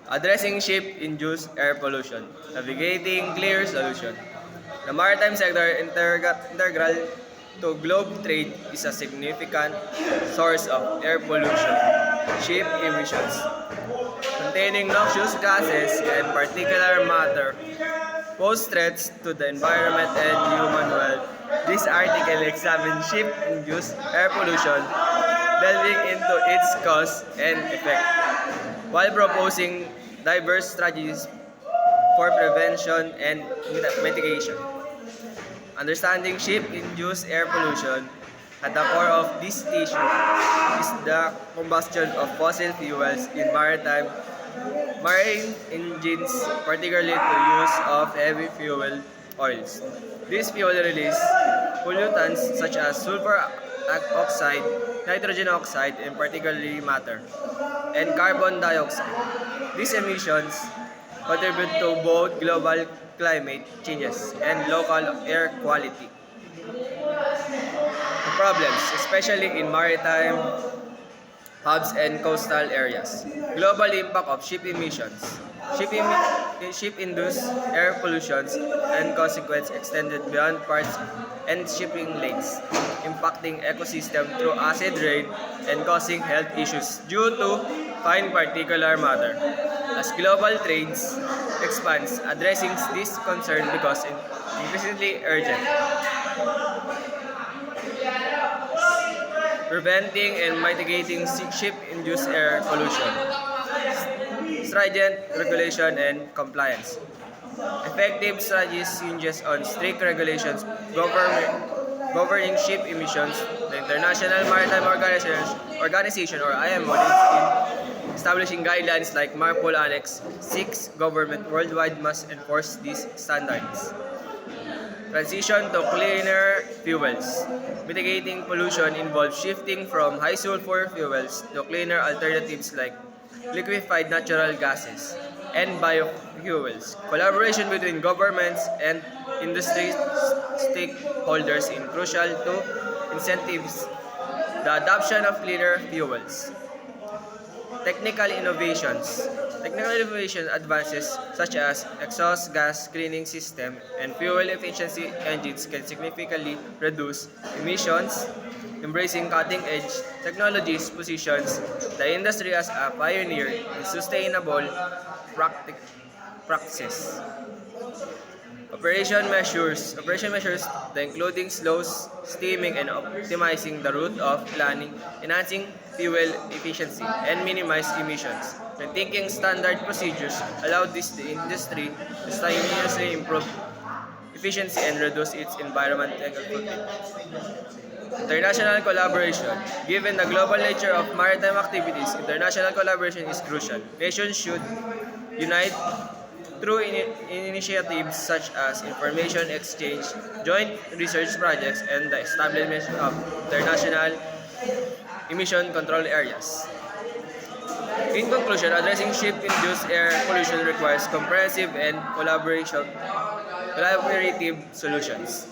Addressing ship-induced air pollution. Navigating clear solution. The maritime sector integral to globe trade is a significant source of air pollution. Ship emissions containing noxious gases and particulate matter pose threats to the environment and human health. This article examines ship-induced air pollution, delving into its cause and effect, while proposing diverse strategies for prevention and mitigation. Understanding ship-induced air pollution at the core of this issue is the combustion of fossil fuels in marine engines, particularly the use of heavy fuel oils. These fuels release pollutants such as sulfur oxide, nitrogen oxide, and particularly matter, and carbon dioxide. These emissions contribute to both global climate changes and local air quality problems, especially in maritime hubs and coastal areas. Global impact of ship emissions. Ship-induced air pollution and consequence extended beyond ports and shipping lanes, impacting ecosystem through acid rain and causing health issues due to fine particulate matter. As global trades expands, addressing this concern becomes increasingly urgent. Preventing and mitigating ship-induced air pollution, stringent regulation and compliance. Effective strategies hinges on strict regulations governing ship emissions. The International Maritime Organization or IMO in establishing guidelines like MARPOL Annex 6. Government worldwide must enforce these standards. Transition to cleaner fuels. Mitigating pollution involves shifting from high sulfur fuels to cleaner alternatives like liquefied natural gases and biofuels. Collaboration between governments and industry stakeholders is crucial to incentives the adoption of cleaner fuels. Technical innovations. Technical innovation advances such as exhaust gas screening system and fuel efficiency engines can significantly reduce emissions. Embracing cutting-edge technologies positions the industry as a pioneer in sustainable practices. Operation measures, including slow steaming and optimizing the route of planning, enhancing fuel efficiency, and minimize emissions. Rethinking standard procedures allow the industry to simultaneously improve efficiency and reduce its environmental footprint. International collaboration. Given the global nature of maritime activities, international collaboration is crucial. Nations should unite through initiatives such as information exchange, joint research projects, and the establishment of international emission control areas. In conclusion, addressing ship-induced air pollution requires comprehensive and collaborative solutions.